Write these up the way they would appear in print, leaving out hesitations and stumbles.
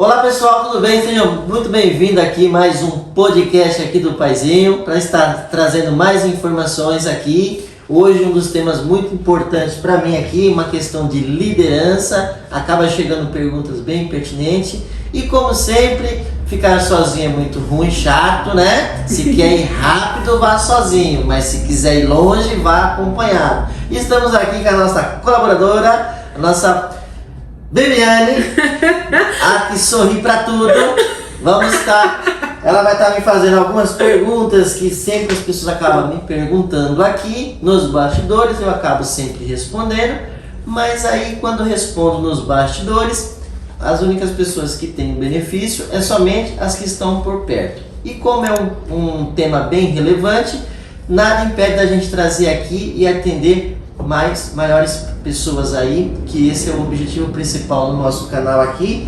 Olá pessoal, tudo bem? Sejam muito bem-vindos aqui mais um podcast aqui do Paizinho para estar trazendo mais informações aqui. Hoje um dos temas muito importantes para mim aqui, uma questão de liderança, acaba chegando perguntas bem pertinentes e como sempre, ficar sozinho é muito ruim, chato, né? Se quer ir rápido, vá sozinho, mas se quiser ir longe, vá acompanhado. E estamos aqui com a nossa colaboradora, a nossa Viviane, a que sorri pra tudo. Ela vai estar me fazendo algumas perguntas que sempre as pessoas acabam me perguntando aqui nos bastidores, eu acabo sempre respondendo, mas aí quando respondo nos bastidores, as únicas pessoas que têm benefício é somente as que estão por perto. E como é um tema bem relevante, nada impede da gente trazer aqui e atender maiores pessoas aí, que esse é o objetivo principal do nosso canal aqui,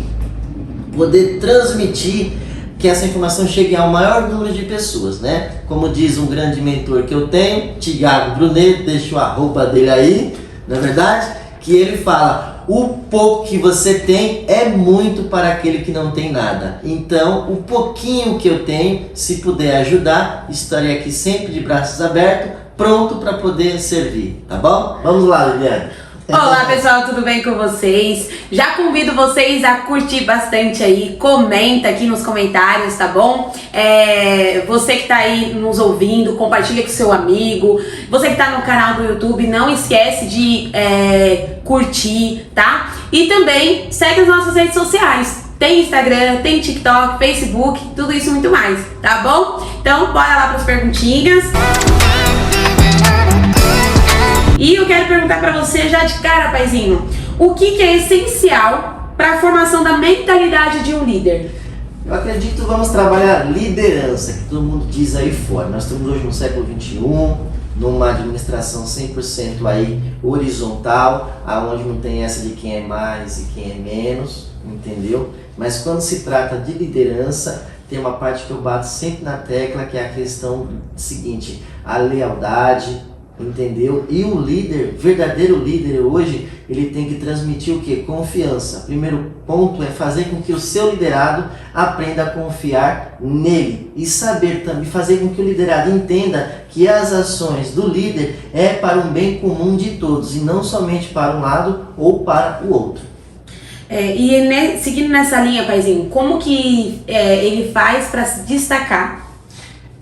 poder transmitir que essa informação chegue ao maior número de pessoas, né? Como diz um grande mentor que eu tenho, Thiago Brunet, deixa o arroba dele aí, não é verdade? Que ele fala, o pouco que você tem é muito para aquele que não tem nada. Então, o pouquinho que eu tenho, se puder ajudar, estarei aqui sempre de braços abertos, pronto para poder servir, tá bom? Vamos lá, Liliane. Olá pessoal, tudo bem com vocês? Já convido vocês a curtir bastante aí, comenta aqui nos comentários, tá bom? Você que tá aí nos ouvindo, compartilha com seu amigo. Você que tá no canal do YouTube, não esquece de curtir, tá? E também segue as nossas redes sociais. Tem Instagram, tem TikTok, Facebook, tudo isso e muito mais, tá bom? Então bora lá para as perguntinhas. E eu quero perguntar para você já de cara, Paizinho, o que é essencial para a formação da mentalidade de um líder? Eu acredito que vamos trabalhar liderança, que todo mundo diz aí fora. Nós estamos hoje no século XXI, numa administração 100% aí horizontal, aonde não tem essa de quem é mais e quem é menos, entendeu? Mas quando se trata de liderança, tem uma parte que eu bato sempre na tecla, que é a questão seguinte, a lealdade, entendeu? E o líder, verdadeiro líder hoje, ele tem que transmitir o que? Confiança. Primeiro ponto é fazer com que o seu liderado aprenda a confiar nele e saber também, fazer com que o liderado entenda que as ações do líder é para um bem comum de todos e não somente para um lado ou para o outro. Seguindo nessa linha, Paizinho, como que ele faz para se destacar?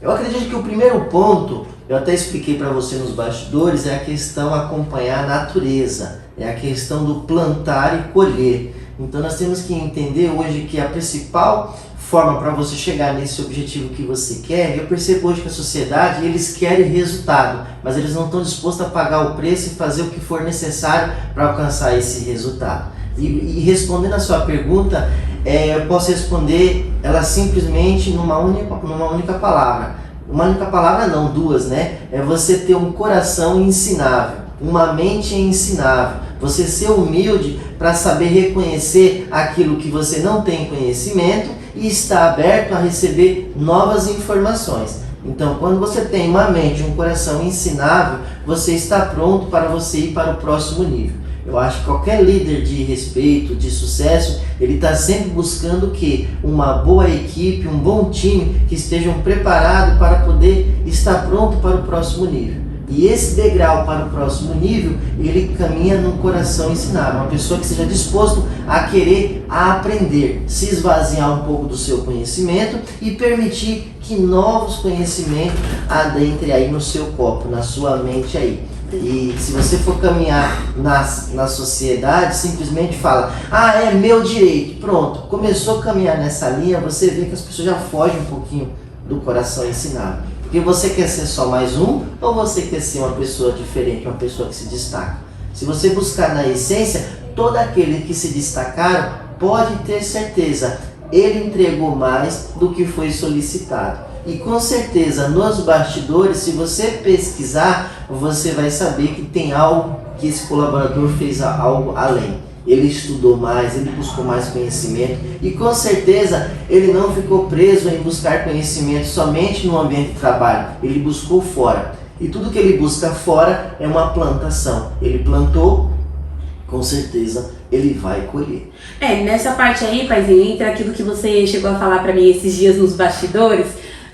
Eu acredito que o primeiro ponto, eu até expliquei para você nos bastidores, é a questão acompanhar a natureza, é a questão do plantar e colher. Então nós temos que entender hoje que a principal forma para você chegar nesse objetivo que você quer, eu percebo hoje que a sociedade, eles querem resultado, mas eles não estão dispostos a pagar o preço e fazer o que for necessário para alcançar esse resultado. E respondendo a sua pergunta, eu posso responder ela simplesmente numa única palavra. Uma única palavra não, duas, né? É você ter um coração ensinável, uma mente ensinável, você ser humilde para saber reconhecer aquilo que você não tem conhecimento e estar aberto a receber novas informações. Então, quando você tem uma mente, um coração ensinável, você está pronto para você ir para o próximo nível. Eu acho que qualquer líder de respeito, de sucesso, ele está sempre buscando o quê? Uma boa equipe, um bom time que estejam preparados para poder estar pronto para o próximo nível. E esse degrau para o próximo nível, ele caminha num coração ensinável, uma pessoa que seja disposto a querer aprender, se esvaziar um pouco do seu conhecimento e permitir que novos conhecimentos adentrem aí no seu copo, na sua mente aí. E se você for caminhar na sociedade, simplesmente fala, é meu direito, pronto, começou a caminhar nessa linha, você vê que as pessoas já fogem um pouquinho do coração ensinado. Porque você quer ser só mais um, ou você quer ser uma pessoa diferente, uma pessoa que se destaca? Se você buscar na essência, todo aquele que se destacaram, pode ter certeza, ele entregou mais do que foi solicitado. E com certeza, nos bastidores, se você pesquisar, você vai saber que tem algo que esse colaborador fez algo além. Ele estudou mais, ele buscou mais conhecimento e com certeza ele não ficou preso em buscar conhecimento somente no ambiente de trabalho, ele buscou fora. E tudo que ele busca fora é uma plantação. Ele plantou, com certeza ele vai colher. Nessa parte aí, paizinho, entra aquilo que você chegou a falar pra mim esses dias nos bastidores,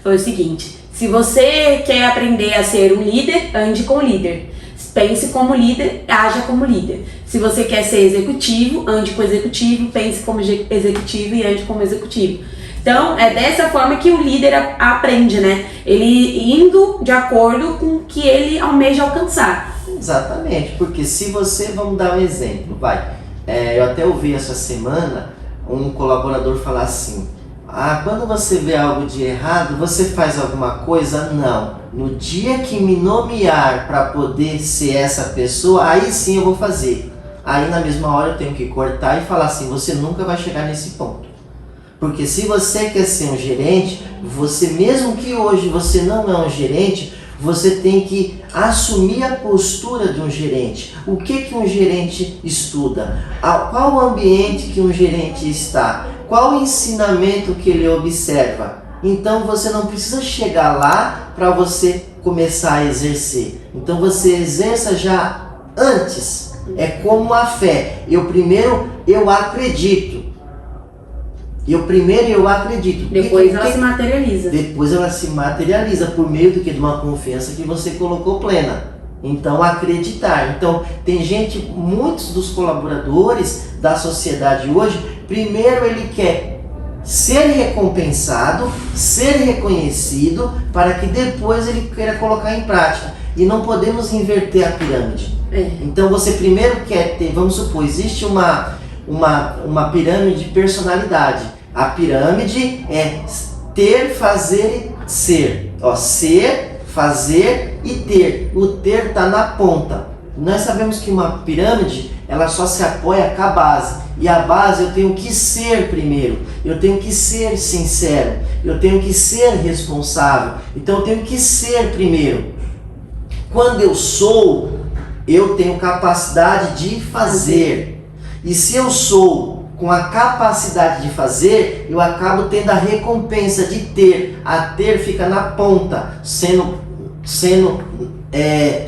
foi o seguinte: se você quer aprender a ser um líder, ande com o líder. Pense como líder, haja como líder. Se você quer ser executivo, ande com o executivo, pense como executivo e ande como executivo. Então, é dessa forma que o líder aprende, né? Ele indo de acordo com o que ele almeja alcançar. Exatamente, porque se você, vamos dar um exemplo, eu até ouvi essa semana um colaborador falar assim: quando você vê algo de errado, você faz alguma coisa? Não. No dia que me nomear para poder ser essa pessoa, aí sim eu vou fazer. Aí na mesma hora eu tenho que cortar e falar assim: você nunca vai chegar nesse ponto. Porque se você quer ser um gerente, você, mesmo que hoje você não é um gerente, você tem que assumir a postura de um gerente. O que um gerente estuda? Qual o ambiente que um gerente está? Qual o ensinamento que ele observa? Então você não precisa chegar lá para você começar a exercer. Então você exerça já antes. É como a fé. Eu acredito. Depois ela se materializa. Depois ela se materializa por meio de uma confiança que você colocou plena. Então, acreditar. Então, tem gente, muitos dos colaboradores da sociedade hoje, primeiro ele quer ser recompensado, ser reconhecido, para que depois ele queira colocar em prática. E não podemos inverter a pirâmide. Então, você primeiro quer ter, vamos supor, existe uma pirâmide de personalidade. A pirâmide é ter, fazer e ser. Ser, fazer e ter. O ter está na ponta. Nós sabemos que uma pirâmide, ela só se apoia com a base. E a base eu tenho que ser primeiro. Eu tenho que ser sincero. Eu tenho que ser responsável. Então eu tenho que ser primeiro. Quando eu sou, eu tenho capacidade de fazer. E se eu sou com a capacidade de fazer, eu acabo tendo a recompensa de ter. A ter fica na ponta, sendo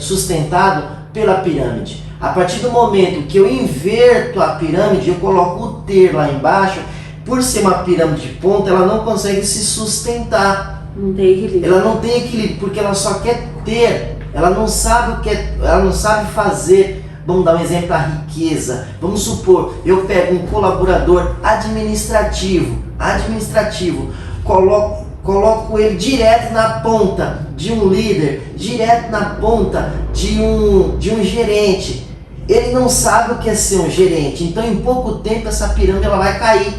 sustentado pela pirâmide. A partir do momento que eu inverto a pirâmide, eu coloco o ter lá embaixo, por ser uma pirâmide de ponta, ela não consegue se sustentar. Não tem equilíbrio. Ela não tem equilíbrio, porque ela só quer ter. Ela não sabe o que ela não sabe fazer. Vamos dar um exemplo, a riqueza. Vamos supor, eu pego um colaborador administrativo, coloco ele direto na ponta de um líder, direto na ponta de um gerente. Ele não sabe o que é ser um gerente, então em pouco tempo essa pirâmide ela vai cair.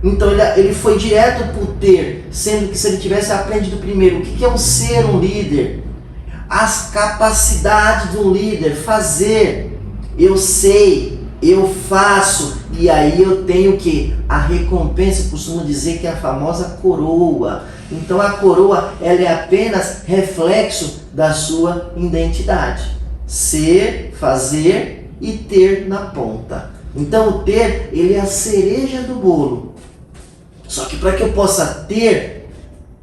Então ele foi direto para o ter, sendo que se ele tivesse aprendido primeiro o que é ser um líder, as capacidades de um líder, fazer, eu sei, eu faço, e aí eu tenho que a recompensa, eu costumo dizer que é a famosa coroa. Então a coroa, ela é apenas reflexo da sua identidade, ser, fazer e ter na ponta. Então o ter, ele é a cereja do bolo. Só que para que eu possa ter,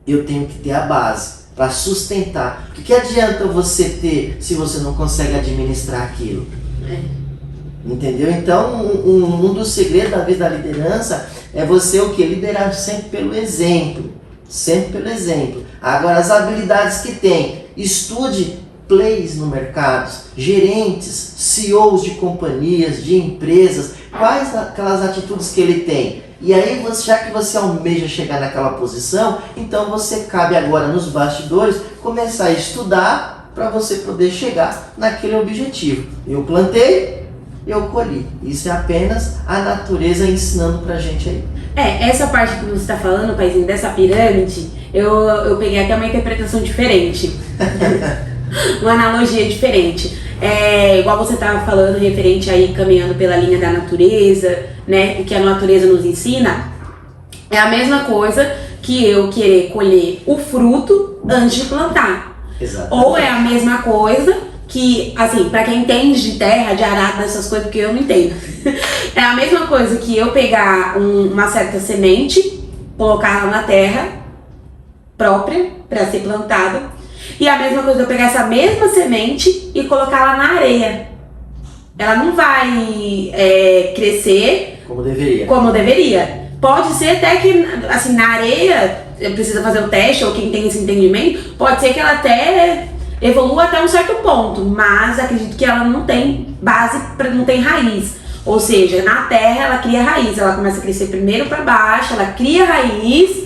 eu tenho que ter a base para sustentar. O que adianta você ter se você não consegue administrar aquilo? Entendeu? Então, um dos segredos da vida da liderança é você o que? Liderar sempre pelo exemplo. Sempre pelo exemplo. Agora, as habilidades que tem. Estude players no mercado, gerentes, CEOs de companhias, de empresas. Quais aquelas atitudes que ele tem? E aí, já que você almeja chegar naquela posição, então você cabe agora nos bastidores começar a estudar para você poder chegar naquele objetivo. Eu plantei, eu colhi. Isso é apenas a natureza ensinando pra gente aí. Essa parte que você está falando, paizinho, dessa pirâmide, eu peguei até uma interpretação diferente. Uma analogia diferente. Igual você estava falando, referente aí, caminhando pela linha da natureza, né? O que a natureza nos ensina. É a mesma coisa que eu querer colher o fruto antes de plantar. Exatamente. Ou é a mesma coisa que, assim, pra quem entende de terra, de arado, dessas coisas, porque eu não entendo. É a mesma coisa que eu pegar uma certa semente, colocar ela na terra própria para ser plantada. E a mesma coisa eu pegar essa mesma semente e colocar ela na areia. ela não vai crescer como deveria. Pode ser até que, assim, na areia, precisa fazer o teste, ou quem tem esse entendimento, pode ser que ela até evolua até um certo ponto, mas acredito que ela não tem base, não tem raiz. Ou seja, na terra ela cria raiz, ela começa a crescer primeiro para baixo, ela cria raiz,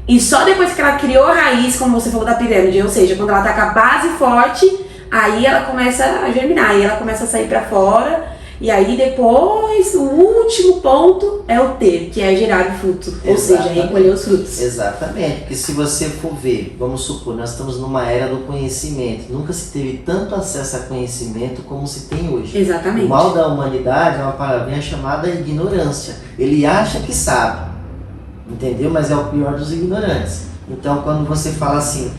e só depois que ela criou a raiz, como você falou da pirâmide, ou seja, quando ela tá com a base forte, aí ela começa a germinar, aí ela começa a sair para fora. E aí depois, o último ponto é o ter, que é gerar o fruto, ou seja, recolher os frutos. Exatamente, porque se você for ver, vamos supor, nós estamos numa era do conhecimento, nunca se teve tanto acesso a conhecimento como se tem hoje. Exatamente. O mal da humanidade é uma palavrinha chamada ignorância. Ele acha que sabe, entendeu? Mas é o pior dos ignorantes. Então quando você fala assim,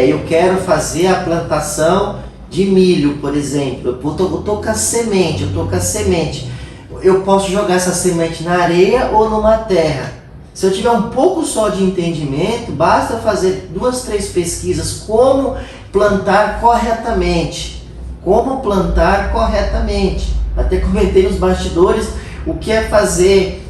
eu quero fazer a plantação de milho, por exemplo, eu tô com a semente, eu posso jogar essa semente na areia ou numa terra. Se eu tiver um pouco só de entendimento, basta fazer 2, 3 pesquisas como plantar corretamente. Até comentei nos bastidores o que é fazer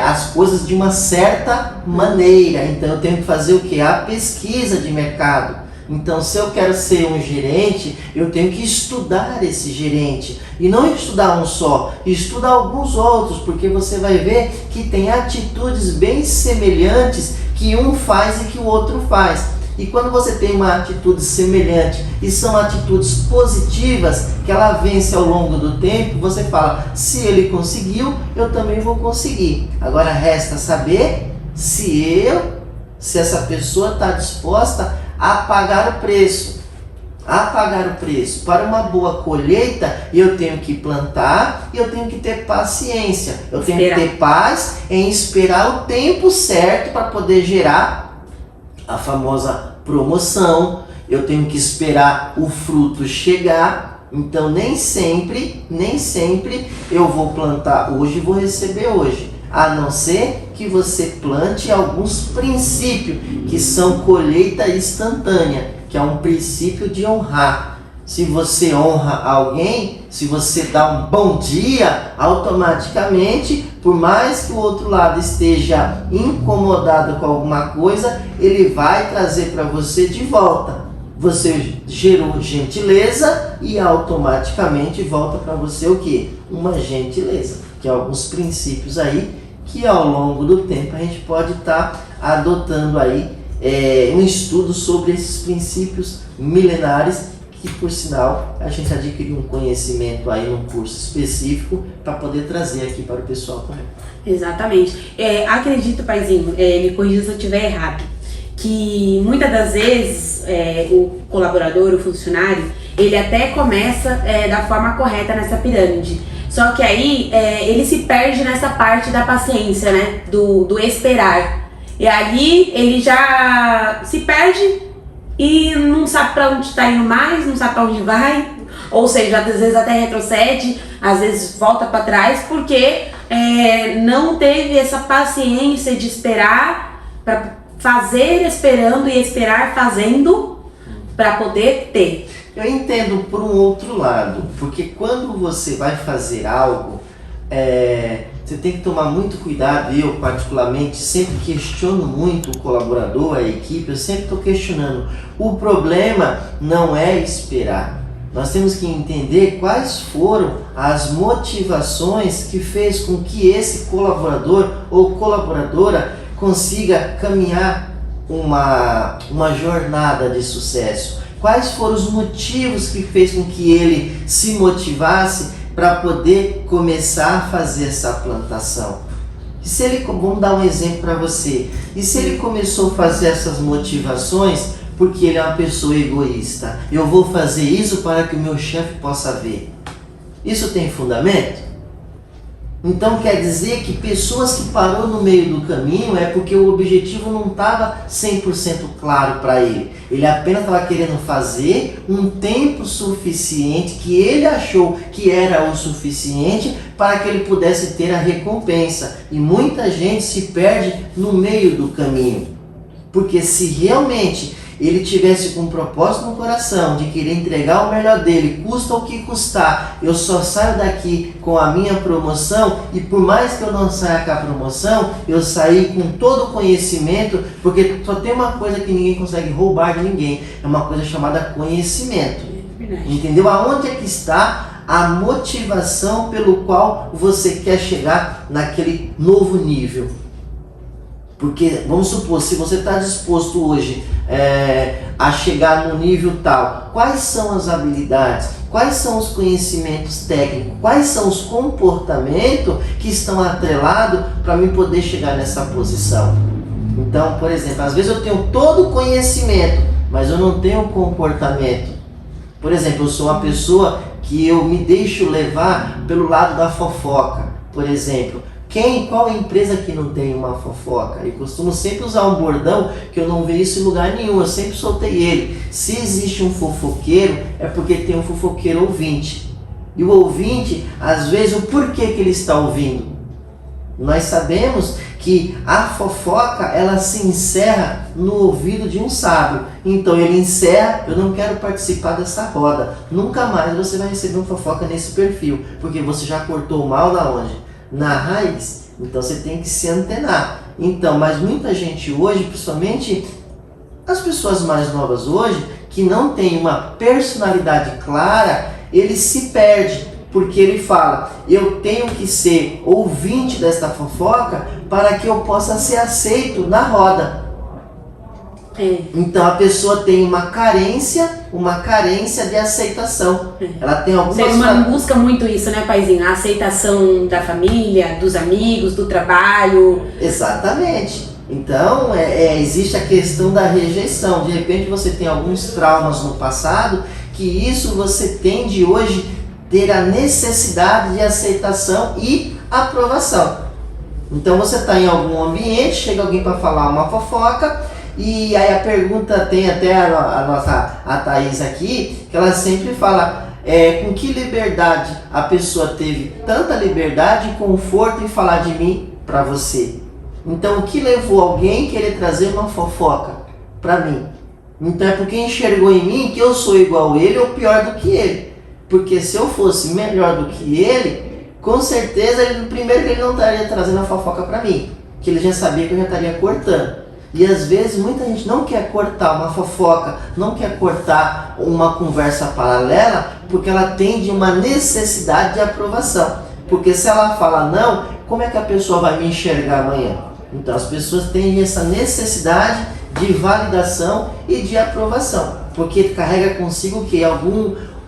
as coisas de uma certa maneira. Então eu tenho que fazer o que? A pesquisa de mercado. Então, se eu quero ser um gerente, eu tenho que estudar esse gerente. E não estudar um só, estudar alguns outros, porque você vai ver que tem atitudes bem semelhantes que um faz e que o outro faz. E quando você tem uma atitude semelhante e são atitudes positivas, que ela vence ao longo do tempo, você fala, se ele conseguiu, eu também vou conseguir. Agora resta saber se essa pessoa está disposta a pagar o preço. Para uma boa colheita, eu tenho que plantar e eu tenho que ter paciência. Eu tenho que ter paz em esperar o tempo certo para poder gerar a famosa promoção. Eu tenho que esperar o fruto chegar. Então nem sempre eu vou plantar hoje e vou receber hoje. A não ser que você plante alguns princípios, que são colheita instantânea, que é um princípio de honrar. Se você honra alguém, se você dá um bom dia, automaticamente, por mais que o outro lado esteja incomodado com alguma coisa, ele vai trazer para você de volta. Você gerou gentileza e automaticamente volta para você o quê? Uma gentileza, que é alguns princípios aí que ao longo do tempo a gente pode estar adotando aí um estudo sobre esses princípios milenares, que por sinal a gente adquiriu um conhecimento aí num curso específico para poder trazer aqui para o pessoal também. Exatamente. Acredito, paizinho, me corrija se eu estiver errado, que muitas das vezes o colaborador, o funcionário, ele até começa da forma correta nessa pirâmide. Só que aí ele se perde nessa parte da paciência, né? Do esperar. E ali ele já se perde e não sabe para onde está indo mais, não sabe para onde vai. Ou seja, às vezes até retrocede, às vezes volta para trás, porque não teve essa paciência de esperar, para fazer esperando e esperar fazendo, para poder ter. Eu entendo por um outro lado, porque quando você vai fazer algo, você tem que tomar muito cuidado. Eu particularmente sempre questiono muito o colaborador, a equipe, eu sempre estou questionando. O problema não é esperar. Nós temos que entender quais foram as motivações que fez com que esse colaborador ou colaboradora consiga caminhar uma jornada de sucesso. Quais foram os motivos que fez com que ele se motivasse para poder começar a fazer essa plantação? E se ele, vamos dar um exemplo para você, e se ele começou a fazer essas motivações porque ele é uma pessoa egoísta? Eu vou fazer isso para que o meu chefe possa ver. Isso tem fundamento? Então quer dizer que pessoas que parou no meio do caminho é porque o objetivo não estava 100% claro para ele. Ele apenas estava querendo fazer um tempo suficiente que ele achou que era o suficiente para que ele pudesse ter a recompensa. E muita gente se perde no meio do caminho. Porque se realmente ele tivesse com um propósito no coração de querer entregar o melhor dele, custa o que custar, eu só saio daqui com a minha promoção, e por mais que eu não saia com a promoção, eu saí com todo o conhecimento, porque só tem uma coisa que ninguém consegue roubar de ninguém, é uma coisa chamada conhecimento. Entendeu? Aonde é que está a motivação pelo qual você quer chegar naquele novo nível? Porque, vamos supor, se você está disposto hoje a chegar no nível tal, quais são as habilidades, quais são os conhecimentos técnicos, quais são os comportamentos que estão atrelados para mim poder chegar nessa posição? Então, por exemplo, às vezes eu tenho todo o conhecimento, mas eu não tenho comportamento. Por exemplo, eu sou uma pessoa que eu me deixo levar pelo lado da fofoca. Por exemplo, qual empresa que não tem uma fofoca? Eu costumo sempre usar um bordão que eu não vejo isso em lugar nenhum, eu sempre soltei ele. Se existe um fofoqueiro, é porque tem um fofoqueiro ouvinte. E o ouvinte, às vezes, o porquê que ele está ouvindo? Nós sabemos que a fofoca, ela se encerra no ouvido de um sábio. Então ele encerra, eu não quero participar dessa roda. Nunca mais você vai receber uma fofoca nesse perfil, porque você já cortou o mal na onde? Na raiz. Então você tem que se antenar. Então, mas muita gente hoje, principalmente as pessoas mais novas hoje, que não tem uma personalidade clara, ele se perde. Porque ele fala, eu tenho que ser ouvinte desta fofoca para que eu possa ser aceito na roda. Então a pessoa tem uma carência de aceitação. Ela tem algumas... Ser humano busca muito isso, né, paizinho? A aceitação da família, dos amigos, do trabalho. Exatamente. Então existe a questão da rejeição. De repente você tem alguns traumas no passado que isso você tende hoje ter a necessidade de aceitação e aprovação. Então você está em algum ambiente, chega alguém para falar uma fofoca, e aí a pergunta, tem até a Thaís aqui, que ela sempre fala, com que liberdade a pessoa teve tanta liberdade e conforto em falar de mim para você? Então o que levou alguém a querer trazer uma fofoca para mim? Então é porque enxergou em mim que eu sou igual a ele ou pior do que ele. Porque se eu fosse melhor do que ele, com certeza, primeiro que ele não estaria trazendo a fofoca para mim, que ele já sabia que eu já estaria cortando. E às vezes muita gente não quer cortar uma fofoca, não quer cortar uma conversa paralela, porque ela tem de uma necessidade de aprovação. Porque se ela fala não, como é que a pessoa vai me enxergar amanhã? Então as pessoas têm essa necessidade de validação e de aprovação, porque carrega consigo que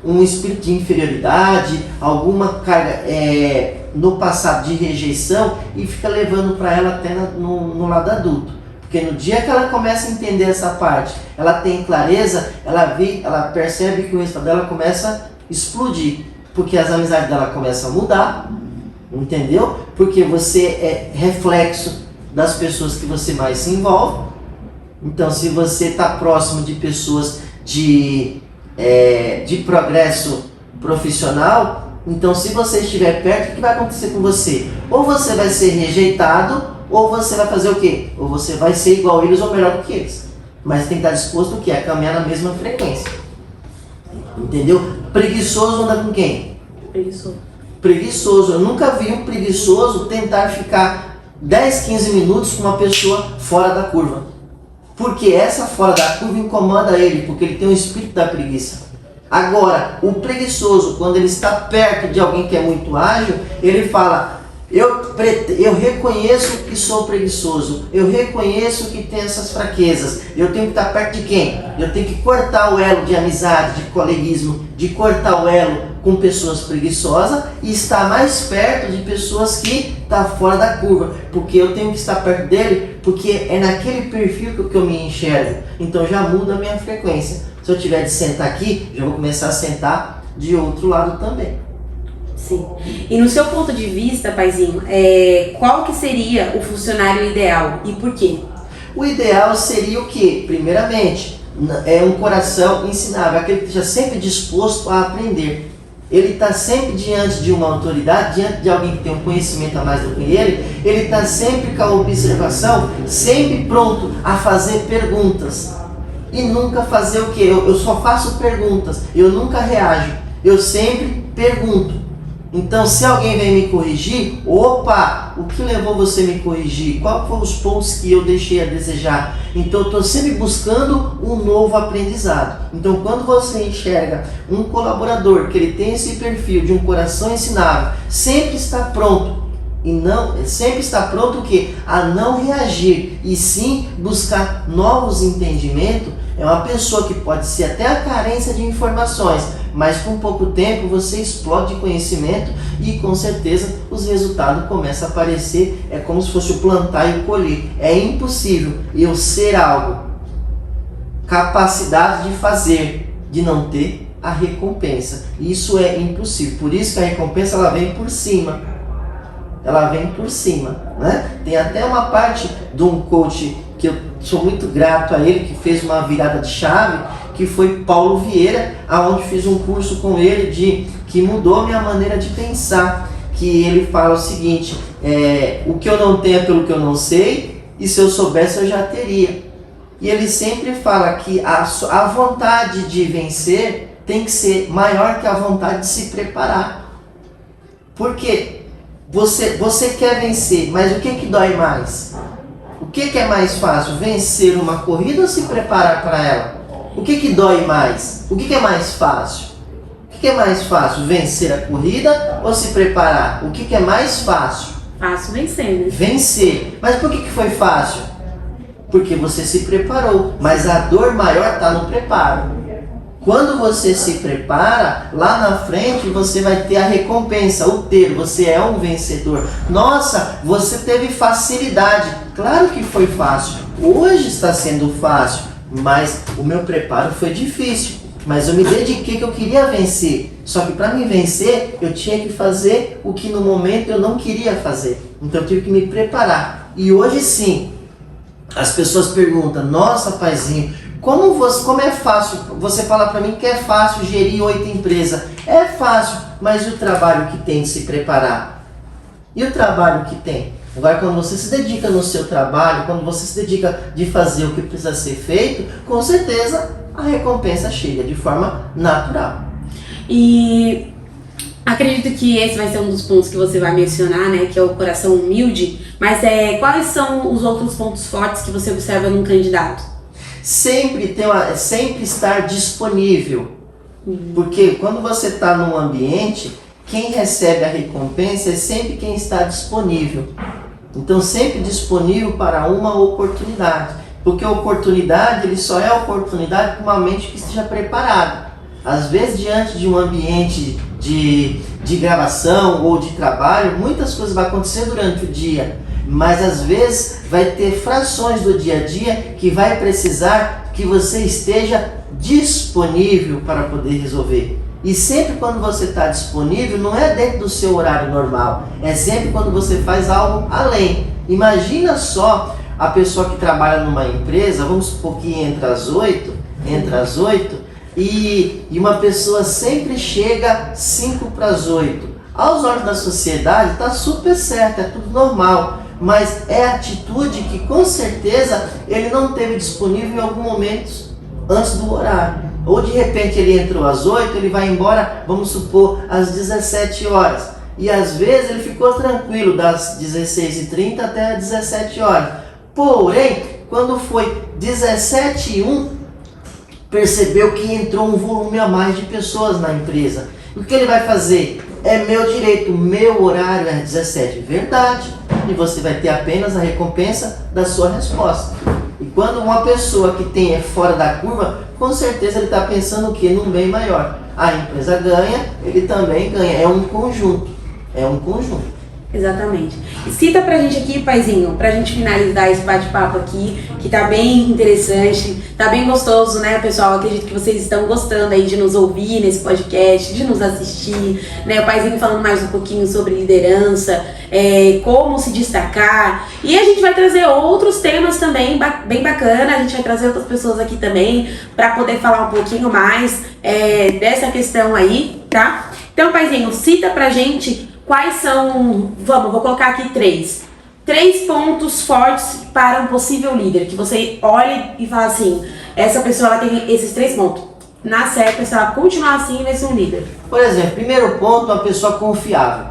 um espírito de inferioridade, alguma carga no passado de rejeição, e fica levando para ela até no lado adulto. Porque no dia que ela começa a entender essa parte, ela tem clareza, ela percebe que o resultado dela começa a explodir. Porque as amizades dela começam a mudar, entendeu? Porque você é reflexo das pessoas que você mais se envolve. Então se você está próximo de pessoas de progresso profissional, então se você estiver perto, o que vai acontecer com você? Ou você vai ser rejeitado, ou você vai fazer o quê? Ou você vai ser igual a eles ou melhor do que eles. Mas tem que estar disposto o quê? A caminhar na mesma frequência. Entendeu? Preguiçoso anda com quem? Preguiçoso. Eu nunca vi um preguiçoso tentar ficar 10, 15 minutos com uma pessoa fora da curva. Porque essa fora da curva incomoda ele, porque ele tem o espírito da preguiça. Agora, o preguiçoso, quando ele está perto de alguém que é muito ágil, ele fala, eu reconheço que sou preguiçoso, eu reconheço que tenho essas fraquezas, eu tenho que estar perto de quem? Eu tenho que cortar o elo de amizade, de coleguismo, de cortar o elo com pessoas preguiçosas e estar mais perto de pessoas que estão fora da curva, porque eu tenho que estar perto dele, porque é naquele perfil que eu me enxergo, então já muda a minha frequência. Se eu tiver de sentar aqui, já vou começar a sentar de outro lado também. Sim. E no seu ponto de vista, paizinho, qual que seria o funcionário ideal e por quê? O ideal seria o quê? Primeiramente, é um coração ensinável, aquele que esteja sempre disposto a aprender. Ele está sempre diante de uma autoridade, diante de alguém que tem um conhecimento a mais do que ele está sempre com a observação, sempre pronto a fazer perguntas. e nunca fazer o quê? Eu só faço perguntas, eu nunca reajo, eu sempre pergunto. Então, se alguém vem me corrigir, opa, o que levou você a me corrigir? Quais foram os pontos que eu deixei a desejar? Então, eu estou sempre buscando um novo aprendizado. Então, quando você enxerga um colaborador que ele tem esse perfil de um coração ensinável, sempre está pronto. E não, sempre está pronto o quê? A não reagir e sim buscar novos entendimentos. É uma pessoa que pode ser até a carência de informações, mas com pouco tempo você explode conhecimento e com certeza os resultados começam a aparecer. É como se fosse o plantar e o colher. É impossível eu ser algo, capacidade de fazer, de não ter a recompensa. Isso é impossível. Por isso que a recompensa ela vem por cima. Ela vem por cima, né? Tem até uma parte de um coach que eu sou muito grato a ele, que fez uma virada de chave, que foi Paulo Vieira, aonde fiz um curso com ele que mudou minha maneira de pensar, que ele fala o seguinte, o que eu não tenho é pelo que eu não sei, e se eu soubesse eu já teria. E ele sempre fala que a vontade de vencer tem que ser maior que a vontade de se preparar. Por quê? Você quer vencer, mas o que dói mais? O que é mais fácil? Vencer uma corrida ou se preparar para ela? O que dói mais? O que é mais fácil? O que é mais fácil? Vencer a corrida ou se preparar? O que é mais fácil? Fácil vencer, né? Vencer. Mas por que foi fácil? Porque você se preparou. Mas a dor maior está no preparo. Quando você se prepara, lá na frente você vai ter a recompensa, você é um vencedor. Nossa, você teve facilidade. Claro que foi fácil. Hoje está sendo fácil, mas o meu preparo foi difícil. Mas eu me dediquei que eu queria vencer. Só que para me vencer, eu tinha que fazer o que no momento eu não queria fazer. Então eu tive que me preparar. E hoje sim, as pessoas perguntam, nossa, paizinho, como é fácil? Você fala para mim que é fácil gerir 8 empresas. É fácil, mas e o trabalho que tem de se preparar? E o trabalho que tem? Agora, quando você se dedica no seu trabalho, quando você se dedica de fazer o que precisa ser feito, com certeza a recompensa chega de forma natural. E acredito que esse vai ser um dos pontos que você vai mencionar, né? Que é o coração humilde. Mas quais são os outros pontos fortes que você observa num candidato? Sempre estar disponível, porque quando você está num ambiente, quem recebe a recompensa é sempre quem está disponível. Então sempre disponível para uma oportunidade, porque a oportunidade ele só é oportunidade com uma mente que esteja preparada. Às vezes diante de um ambiente de gravação ou de trabalho, muitas coisas vão acontecer durante o dia. Mas às vezes vai ter frações do dia a dia que vai precisar que você esteja disponível para poder resolver. E sempre quando você está disponível, não é dentro do seu horário normal, é sempre quando você faz algo além. Imagina só a pessoa que trabalha numa empresa, vamos supor que entra às 8, e uma pessoa sempre chega 5 para as 8. Aos olhos da sociedade está super certo, é tudo normal. Mas é atitude que com certeza ele não teve disponível em algum momento antes do horário. Ou de repente ele entrou às 8, ele vai embora, vamos supor, às 17 horas. E às vezes ele ficou tranquilo das 16h30 até às 17 horas. Porém, quando foi 17h01, percebeu que entrou um volume a mais de pessoas na empresa. O que ele vai fazer? É meu direito, meu horário é 17. Verdade. E você vai ter apenas a recompensa da sua resposta. E quando uma pessoa que é fora da curva, com certeza ele está pensando o quê? Num bem maior. A empresa ganha, ele também ganha. É um conjunto. Exatamente. Cita pra gente aqui, paizinho, pra gente finalizar esse bate-papo aqui, que tá bem interessante, tá bem gostoso, né, pessoal? Acredito que vocês estão gostando aí de nos ouvir nesse podcast, de nos assistir, né? O paizinho falando mais um pouquinho sobre liderança, como se destacar. E a gente vai trazer outros temas também bem bacana, a gente vai trazer outras pessoas aqui também pra poder falar um pouquinho mais dessa questão aí, tá? Então, paizinho, cita pra gente quais são, vou colocar aqui 3. 3 pontos fortes para um possível líder, que você olhe e fala assim, essa pessoa ela tem esses 3 pontos. Na certa, se ela continuar assim, vai ser um líder. Por exemplo, primeiro ponto, uma pessoa confiável.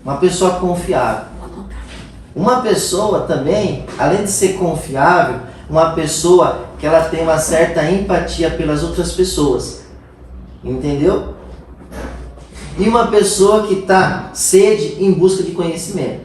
Uma pessoa confiável. Uma pessoa também, além de ser confiável, uma pessoa que ela tem uma certa empatia pelas outras pessoas. Entendeu? E uma pessoa que está sede em busca de conhecimento.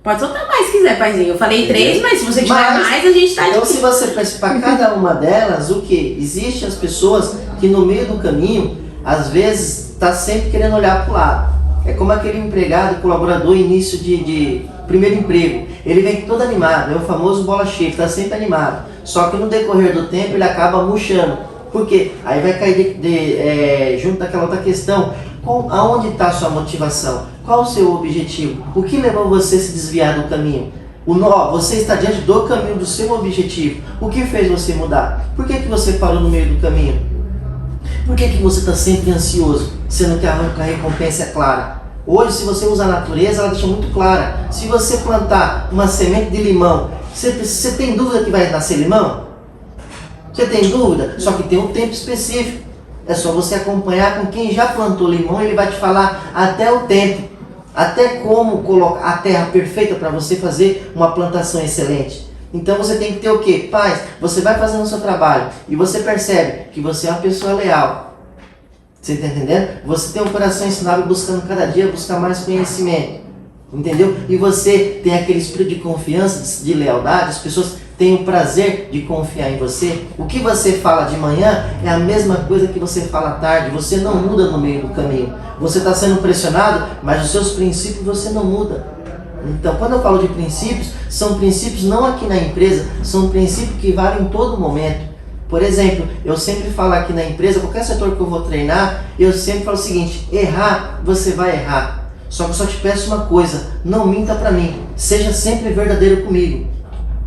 Pode soltar mais se quiser, paizinho. Eu falei 3, mas se você tiver mais, a gente tá então, aqui. se você para cada uma delas, o que? Existem as pessoas que no meio do caminho, às vezes, está sempre querendo olhar para o lado. É como aquele empregado, colaborador, início de primeiro emprego. Ele vem todo animado, é o famoso bola cheia, está sempre animado. Só que no decorrer do tempo ele acaba murchando. Por quê? Aí vai cair junto daquela outra questão. Aonde está a sua motivação? Qual o seu objetivo? O que levou você a se desviar do caminho? Você está diante do caminho do seu objetivo. O que fez você mudar? Por que você parou no meio do caminho? Por que você está sempre ansioso, sendo que a recompensa é clara? Hoje, se você usa a natureza, ela deixa muito clara. Se você plantar uma semente de limão, você tem dúvida que vai nascer limão? Você tem dúvida? Só que tem um tempo específico. É só você acompanhar com quem já plantou limão, ele vai te falar até o tempo, até como colocar a terra perfeita para você fazer uma plantação excelente. Então você tem que ter o quê? Paz, você vai fazendo o seu trabalho e você percebe que você é uma pessoa leal. Você está entendendo? Você tem um coração ensinável buscando cada dia buscar mais conhecimento. Entendeu? E você tem aquele espírito de confiança, de lealdade, as pessoas têm o prazer de confiar em você. O que você fala de manhã é a mesma coisa que você fala à tarde. Você não muda no meio do caminho. Você está sendo pressionado, mas os seus princípios você não muda. Então, quando eu falo de princípios, são princípios não aqui na empresa, são princípios que valem em todo momento. Por exemplo, eu sempre falo aqui na empresa, qualquer setor que eu vou treinar, eu sempre falo o seguinte: errar, você vai errar. Só que eu só te peço uma coisa, não minta pra mim, seja sempre verdadeiro comigo.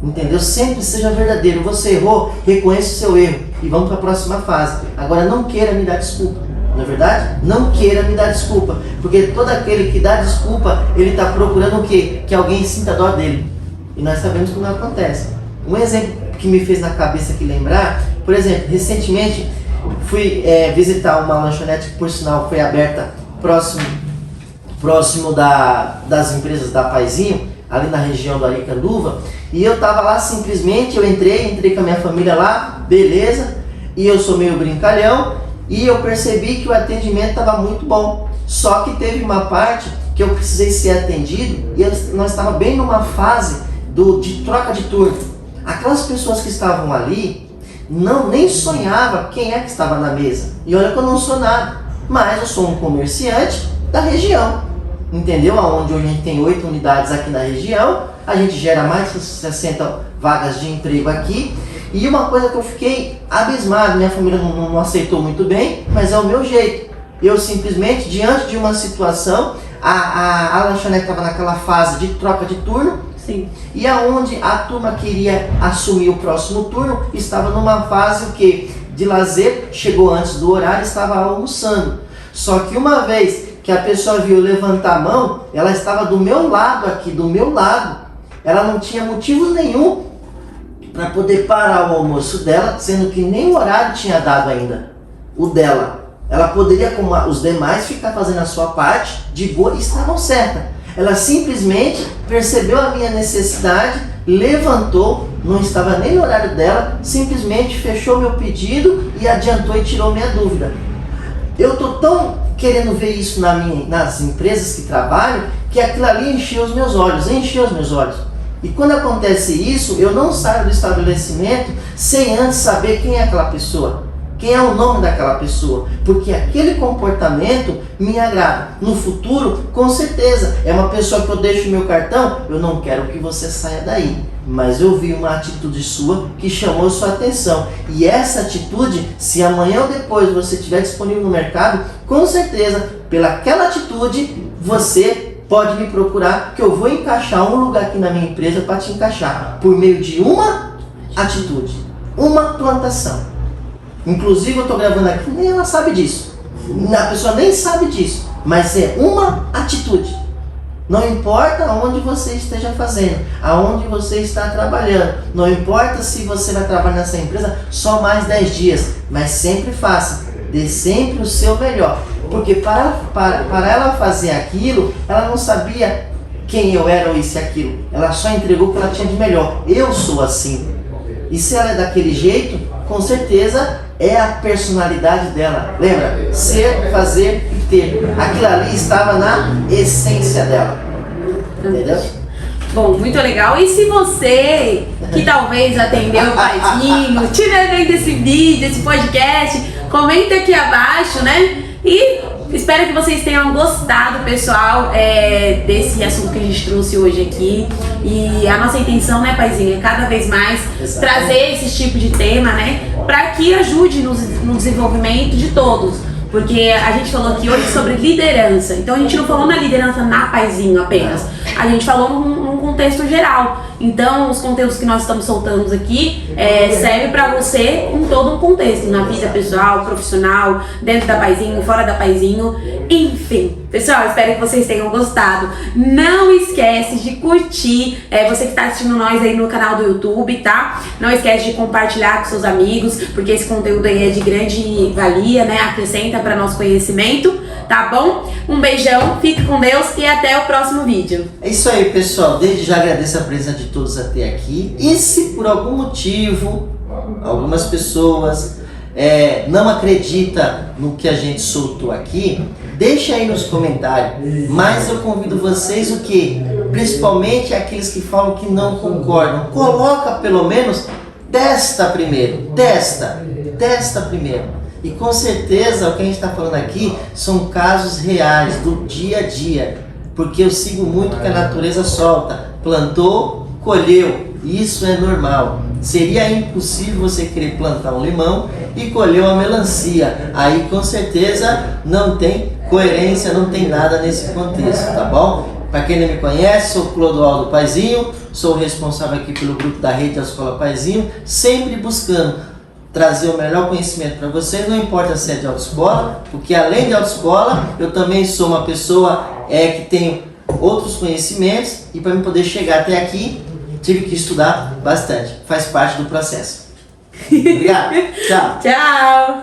Entendeu? Sempre seja verdadeiro. Você errou, reconheça o seu erro e vamos para a próxima fase. Agora não queira me dar desculpa, não é verdade? Não queira me dar desculpa, porque todo aquele que dá desculpa, ele está procurando o quê? Que alguém sinta dó dele. E nós sabemos que não acontece. Um exemplo que me fez na cabeça aqui lembrar, por exemplo, recentemente fui visitar uma lanchonete que por sinal foi aberta próximo das empresas da Paizinho, ali na região do Aricanduva, e eu tava lá simplesmente, eu entrei com a minha família lá, beleza, e eu sou meio brincalhão, e eu percebi que o atendimento estava muito bom, só que teve uma parte que eu precisei ser atendido, e nós estávamos bem numa fase de troca de turno. Aquelas pessoas que estavam ali, nem sonhava quem é que estava na mesa, e olha que eu não sou nada, mas eu sou um comerciante da região. Entendeu? Onde hoje a gente tem 8 unidades aqui na região, a gente gera mais de 60 vagas de emprego aqui. E uma coisa que eu fiquei abismado, minha família não aceitou muito bem, mas é o meu jeito. Eu simplesmente, diante de uma situação, a lanchonete estava naquela fase de troca de turno. Sim. E aonde a turma queria assumir o próximo turno, estava numa fase o quê? De lazer, chegou antes do horário, estava almoçando. Só que uma vez que a pessoa viu levantar a mão, ela estava do meu lado aqui, do meu lado. Ela não tinha motivo nenhum para poder parar o almoço dela, sendo que nem o horário tinha dado ainda, o dela. Ela poderia, como os demais, ficar fazendo a sua parte de boa e estavam certas. Ela simplesmente percebeu a minha necessidade, levantou, não estava nem no horário dela, simplesmente fechou meu pedido e adiantou e tirou minha dúvida. Eu estou tão querendo ver isso nas empresas que trabalho, que aquilo ali encheu os meus olhos. E quando acontece isso, eu não saio do estabelecimento sem antes saber quem é aquela pessoa, quem é o nome daquela pessoa, porque aquele comportamento me agrada. No futuro, com certeza, é uma pessoa que eu deixo o meu cartão, eu não quero que você saia daí. Mas eu vi uma atitude sua que chamou sua atenção. E essa atitude, se amanhã ou depois você estiver disponível no mercado, com certeza, pelaquela atitude, você pode me procurar, que eu vou encaixar um lugar aqui na minha empresa para te encaixar. Por meio de uma atitude, uma plantação. Inclusive eu estou gravando aqui, nem ela sabe disso. A pessoa nem sabe disso. mas é uma atitude. Não importa aonde você esteja fazendo, aonde você está trabalhando, não importa se você vai trabalhar nessa empresa só mais 10 dias, mas sempre faça, dê sempre o seu melhor, porque para ela fazer aquilo, ela não sabia quem eu era ou isso e aquilo, ela só entregou o que ela tinha de melhor. Eu sou assim, e se ela é daquele jeito, com certeza é a personalidade dela. Lembra? Ser, fazer e ter. Aquilo ali estava na essência dela. Entendeu? Bom, muito legal. E se você, que talvez atendeu o paizinho, estiver vendo esse vídeo, esse podcast, comenta aqui abaixo, né? E espero que vocês tenham gostado, pessoal, desse assunto que a gente trouxe hoje aqui. E a nossa intenção, né, paizinho, é cada vez mais trazer esse tipo de tema, né, para que ajude no desenvolvimento de todos. Porque a gente falou aqui hoje sobre liderança. Então a gente não falou na liderança na paizinho apenas. A gente falou num contexto geral. Então os conteúdos que nós estamos soltando aqui servem para você em todo um contexto. Na vida pessoal, profissional, dentro da paizinho, fora da paizinho. Enfim. Pessoal, espero que vocês tenham gostado. Não esquece de curtir. Você que está assistindo nós aí no canal do YouTube, tá? Não esquece de compartilhar com seus amigos. Porque esse conteúdo aí é de grande valia, né? Acrescenta para nosso conhecimento, tá bom? Um beijão, fique com Deus e até o próximo vídeo. É isso aí, pessoal. Desde já agradeço a presença de todos até aqui. E se por algum motivo algumas pessoas não acreditam no que a gente soltou aqui, deixa aí nos comentários. Mas eu convido vocês o quê? Principalmente aqueles que falam que não concordam. Coloca pelo menos, testa primeiro. Testa primeiro. E com certeza o que a gente está falando aqui são casos reais do dia a dia, porque eu sigo muito que a natureza solta, plantou, colheu, isso é normal. Seria impossível você querer plantar um limão e colher uma melancia, aí com certeza não tem coerência, não tem nada nesse contexto, tá bom? Para quem não me conhece, sou Clodoaldo Paizinho, sou o responsável aqui pelo grupo da Rede da Escola Paizinho, sempre buscando trazer o melhor conhecimento para vocês, não importa se é de autoescola, porque além de autoescola, eu também sou uma pessoa que tem outros conhecimentos e para eu poder chegar até aqui, tive que estudar bastante. Faz parte do processo. Obrigado. Tchau. Tchau.